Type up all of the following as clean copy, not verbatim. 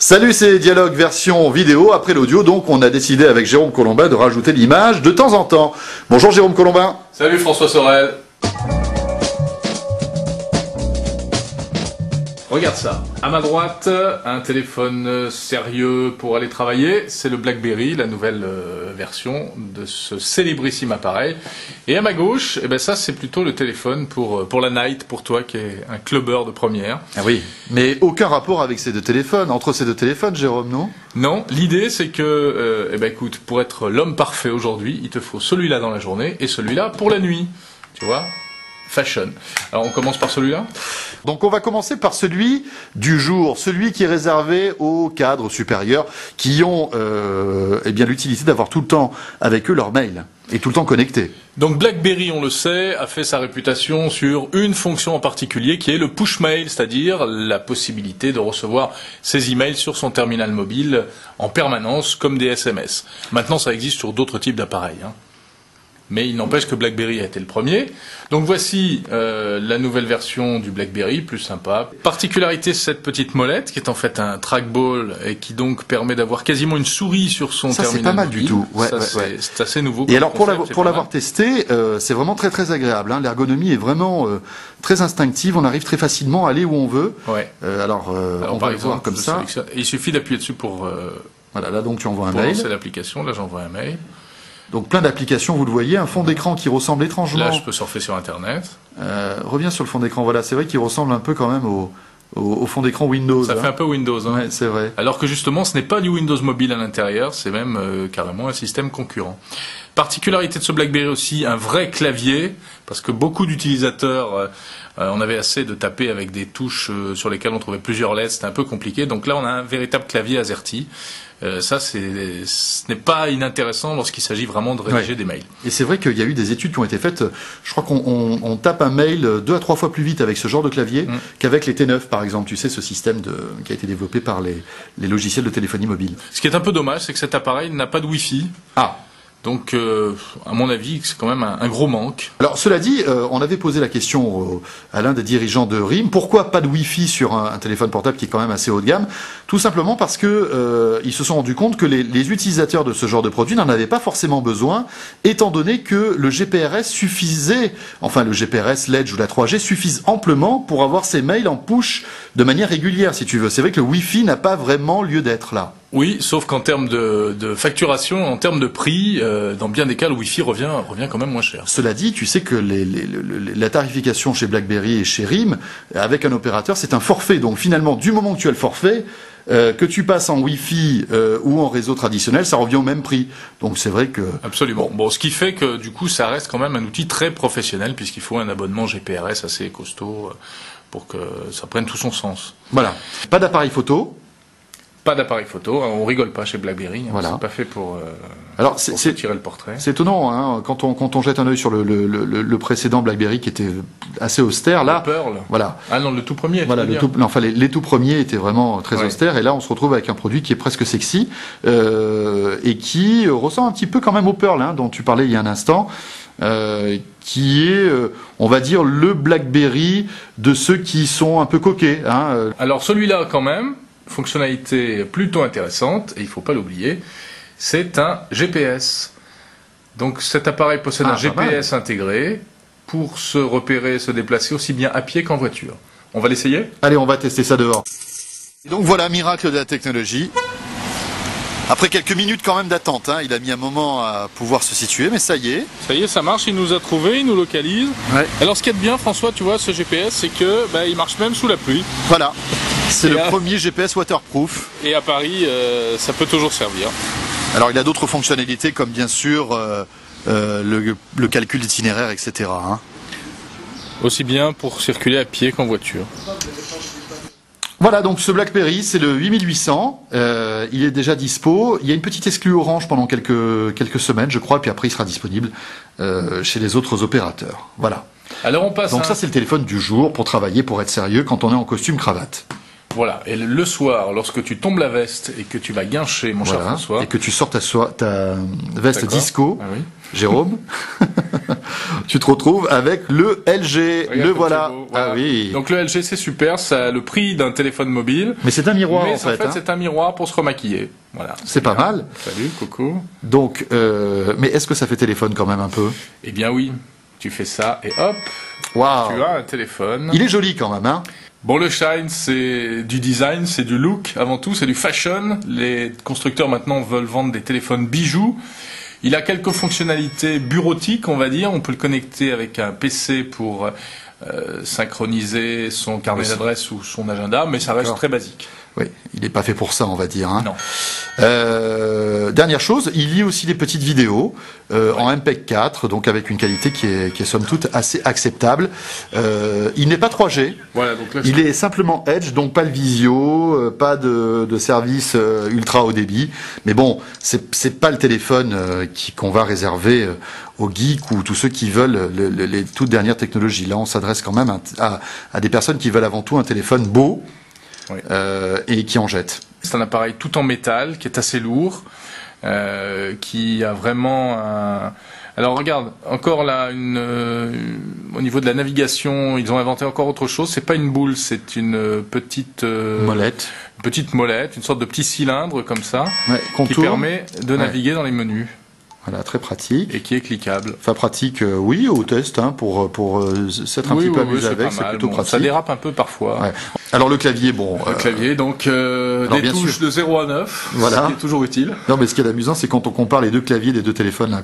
Salut, c'est Dialogue version vidéo. Après l'audio, donc, on a décidé avec Jérôme Colombin de rajouter l'image de temps en temps. Bonjour Jérôme Colombin. Salut François Sorel. Regarde ça, à ma droite, un téléphone sérieux pour aller travailler, c'est le BlackBerry, la nouvelle version de ce célébrissime appareil. Et à ma gauche, eh ben ça c'est plutôt le téléphone pour la night, pour toi qui est un clubbeur de première. Ah oui, mais aucun rapport avec ces deux téléphones, entre ces deux téléphones, Jérôme, non? Non, l'idée c'est que, eh ben écoute, pour être l'homme parfait aujourd'hui, il te faut celui-là dans la journée et celui-là pour la nuit, tu vois? Fashion. Alors on commence par celui-là. Donc on va commencer par celui du jour, celui qui est réservé aux cadres supérieurs qui ont eh bien l'utilité d'avoir tout le temps avec eux leur mail et tout le temps connecté. Donc BlackBerry, on le sait, a fait sa réputation sur une fonction en particulier qui est le push mail, c'est-à-dire la possibilité de recevoir ses emails sur son terminal mobile en permanence comme des SMS. Maintenant ça existe sur d'autres types d'appareils, hein. Mais il n'empêche que BlackBerry a été le premier. Donc voici la nouvelle version du BlackBerry, plus sympa. Particularité, cette petite molette, qui est en fait un trackball et qui donc permet d'avoir quasiment une souris sur son terminal. Ça, c'est pas mal mobile. du tout. Ouais, c'est assez nouveau. Et alors, pour l'avoir testé, c'est vraiment très très agréable, hein. L'ergonomie est vraiment très instinctive. On arrive très facilement à aller où on veut. Ouais. Alors on va le voir comme ça. Il suffit d'appuyer dessus pour... Voilà, là donc tu envoies un pour mail. lancer l'application. Là, j'envoie un mail. Donc plein d'applications, vous le voyez, un fond d'écran qui ressemble étrangement... Là, je peux surfer sur Internet. Reviens sur le fond d'écran, voilà, c'est vrai qu'il ressemble un peu quand même au fond d'écran Windows. Ça fait un peu Windows, hein. Ouais, c'est vrai. Alors que justement, ce n'est pas du Windows Mobile à l'intérieur, c'est même carrément un système concurrent. Particularité de ce BlackBerry aussi, un vrai clavier, parce que beaucoup d'utilisateurs, on avait assez de taper avec des touches sur lesquelles on trouvait plusieurs lettres, c'était un peu compliqué. Donc là, on a un véritable clavier AZERTY. Ça, ce n'est pas inintéressant lorsqu'il s'agit vraiment de rédiger des mails. Et c'est vrai qu'il y a eu des études qui ont été faites. Je crois qu'on tape un mail 2 à 3 fois plus vite avec ce genre de clavier qu'avec les T9, par exemple. Tu sais, ce système qui a été développé par les logiciels de téléphonie mobile. Ce qui est un peu dommage, c'est que cet appareil n'a pas de Wi-Fi. Ah. Donc, à mon avis, c'est quand même un gros manque. Alors, cela dit, on avait posé la question à l'un des dirigeants de RIM, pourquoi pas de Wi-Fi sur un téléphone portable qui est quand même assez haut de gamme? Tout simplement parce que ils se sont rendus compte que les utilisateurs de ce genre de produit n'en avaient pas forcément besoin, étant donné que le GPRS suffisait, enfin le GPRS, l'Edge ou la 3G suffisent amplement pour avoir ces mails en push de manière régulière, si tu veux. C'est vrai que le Wi-Fi n'a pas vraiment lieu d'être là. Oui, sauf qu'en termes de facturation, en termes de prix, dans bien des cas, le Wi-Fi revient quand même moins cher. Cela dit, tu sais que la tarification chez BlackBerry et chez RIM, avec un opérateur, c'est un forfait. Donc finalement, du moment que tu as le forfait, que tu passes en Wi-Fi ou en réseau traditionnel, ça revient au même prix. Donc c'est vrai que... Absolument. Bon, ce qui fait que du coup, ça reste quand même un outil très professionnel, puisqu'il faut un abonnement GPRS assez costaud pour que ça prenne tout son sens. Voilà. Pas d'appareil photo. Pas d'appareil photo, on rigole pas chez BlackBerry, hein. Voilà. C'est pas fait pour tirer le portrait. C'est étonnant, hein, quand on jette un œil sur le précédent BlackBerry qui était assez austère, là... Le Pearl. Voilà. Ah non, le tout premier. Voilà, les tout premiers étaient vraiment très austères, et là on se retrouve avec un produit qui est presque sexy, et qui ressemble un petit peu quand même au Pearl, hein, dont tu parlais il y a un instant. Qui est, on va dire, le BlackBerry de ceux qui sont un peu coquets, hein. Alors celui-là quand même, fonctionnalité plutôt intéressante, et il ne faut pas l'oublier, c'est un GPS. Donc cet appareil possède un GPS intégré pour se repérer, se déplacer aussi bien à pied qu'en voiture. On va l'essayer ? Allez, on va tester ça dehors. Et donc voilà, miracle de la technologie. Après quelques minutes quand même d'attente, hein, il a mis un moment à pouvoir se situer, mais ça y est. Ça y est, ça marche, il nous a trouvé, il nous localise. Ouais. Alors ce qui est bien, François, tu vois, ce GPS, c'est que il marche même sous la pluie. Voilà, c'est le premier GPS waterproof. Et à Paris, ça peut toujours servir. Alors il a d'autres fonctionnalités, comme bien sûr le calcul d'itinéraire, etc. Hein. Aussi bien pour circuler à pied qu'en voiture. Voilà, donc ce BlackBerry, c'est le 8800, il est déjà dispo. Il y a une petite exclue Orange pendant quelques semaines, je crois, puis après il sera disponible chez les autres opérateurs. Voilà. Alors on passe. Donc ça, c'est le téléphone du jour pour travailler, pour être sérieux, quand on est en costume cravate. Voilà, et le soir, lorsque tu tombes la veste et que tu vas guincher, mon cher François... Et que tu sors ta veste disco, ah oui. Jérôme, tu te retrouves avec le LG. Regarde Le comme voilà. c'est beau, voilà. Ah oui. Donc le LG c'est super, ça a le prix d'un téléphone mobile. Mais c'est un miroir Mais en fait. Hein. c'est un miroir pour se remaquiller. Voilà. C'est pas mal. Salut, coucou. Donc, mais est-ce que ça fait téléphone quand même un peu? Eh bien oui, tu fais ça et hop, Waouh. tu as un téléphone. Il est joli quand même, hein. Bon, le Shine, c'est du design, c'est du look avant tout, c'est du fashion. Les constructeurs maintenant veulent vendre des téléphones bijoux. Il a quelques fonctionnalités bureautiques, on va dire. On peut le connecter avec un PC pour synchroniser son carnet d'adresse ou son agenda, mais ça reste très basique. Oui, il n'est pas fait pour ça, on va dire. Hein. Non. Dernière chose, il lit aussi des petites vidéos en MPEG 4, donc avec une qualité qui est somme toute assez acceptable. Il n'est pas 3G. Voilà, donc là, Il est simplement Edge, donc pas le visio, pas de service ultra haut débit. Mais bon, c'est pas le téléphone qu'on va réserver aux geeks ou tous ceux qui veulent les toutes dernières technologies. Là, on s'adresse quand même à des personnes qui veulent avant tout un téléphone beau. Oui. Et qui en jette. C'est un appareil tout en métal qui est assez lourd, qui a vraiment un... Alors regarde, encore là, au niveau de la navigation, ils ont inventé encore autre chose. C'est pas une boule, c'est une petite molette. Une petite molette, une sorte de petit cylindre comme ça, qui tourne. permet de naviguer dans les menus. Voilà, très pratique. Et qui est cliquable. Enfin, pratique, oui, au test, hein, pour s'être un petit peu amusé avec, c'est plutôt pratique. Ça dérape un peu parfois. Ouais. Alors, le clavier, bon... Le clavier, donc, des touches de 0 à 9, voilà. Ce qui est toujours utile. Non, mais ce qui est amusant, c'est quand on compare les deux claviers des deux téléphones là,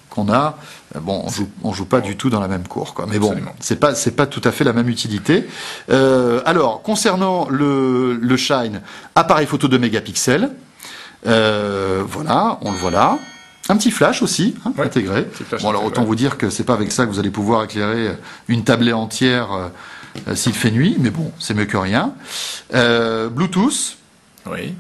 qu'on a, bon, on joue pas du tout dans la même cour, quoi. Mais Absolument. bon, c'est pas tout à fait la même utilité. Alors, concernant le Shine, appareil photo 2 mégapixels, voilà, on le voit là. Un petit flash aussi, hein, intégré. Bon, alors autant vous dire que c'est pas avec ça que vous allez pouvoir éclairer une tablée entière s'il fait nuit, mais bon, c'est mieux que rien. Bluetooth. Oui.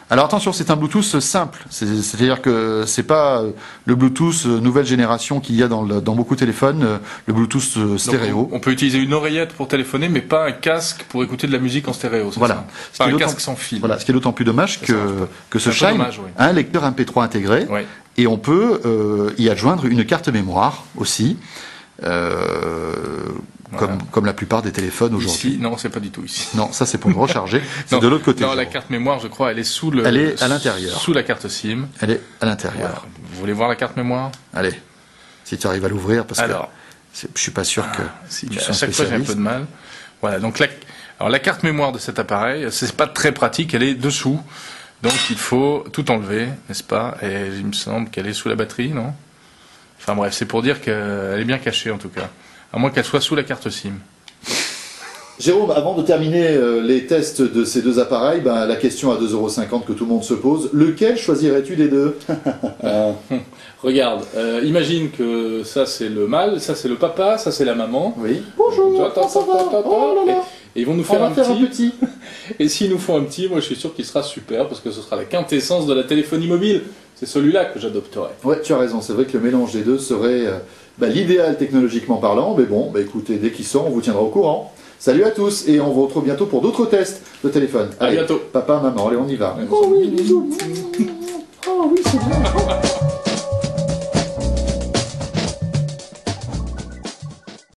Alors attention, c'est un Bluetooth simple, c'est-à-dire que c'est pas le Bluetooth nouvelle génération qu'il y a dans beaucoup de téléphones, le Bluetooth stéréo. Donc, on peut utiliser une oreillette pour téléphoner, mais pas un casque pour écouter de la musique en stéréo. Voilà. Pas un casque sans fil. Voilà, ce qui est d'autant plus dommage que ce Shine a un lecteur MP3 intégré, et on peut y adjoindre une carte mémoire aussi. Voilà. Comme la plupart des téléphones aujourd'hui. Non, c'est pas du tout ici. Non, ça c'est pour le recharger. C'est de l'autre côté. Non, la carte mémoire, je crois, elle est sous le. Elle est à l'intérieur. Sous la carte SIM. Elle est à l'intérieur. Voilà. Vous voulez voir la carte mémoire? Allez, si tu arrives à l'ouvrir, parce que je suis pas sûr que. À chaque fois, j'ai un peu de mal. Voilà. Donc la carte mémoire de cet appareil, c'est pas très pratique. Elle est dessous, donc il faut tout enlever, n'est-ce pas? Et il me semble qu'elle est sous la batterie, non? Enfin bref, c'est pour dire qu'elle est bien cachée en tout cas. À moins qu'elle soit sous la carte SIM. Jérôme, avant de terminer les tests de ces deux appareils, la question à 2,50 € que tout le monde se pose, lequel choisirais-tu des deux? Regarde, imagine que ça c'est le mâle, ça c'est le papa, ça c'est la maman. Oui. Bonjour, et ils vont nous faire un petit. Et s'ils nous font un petit, moi je suis sûr qu'il sera super, parce que ce sera la quintessence de la téléphonie mobile. C'est celui-là que j'adopterai. Ouais, tu as raison, c'est vrai que le mélange des deux serait l'idéal technologiquement parlant, mais bon, écoutez, dès qu'il sort, on vous tiendra au courant. Salut à tous, et on vous retrouve bientôt pour d'autres tests de téléphone. Allez, à bientôt. Papa, maman, allez, on y va. Oh oui, bisous. Oh oui, c'est bien.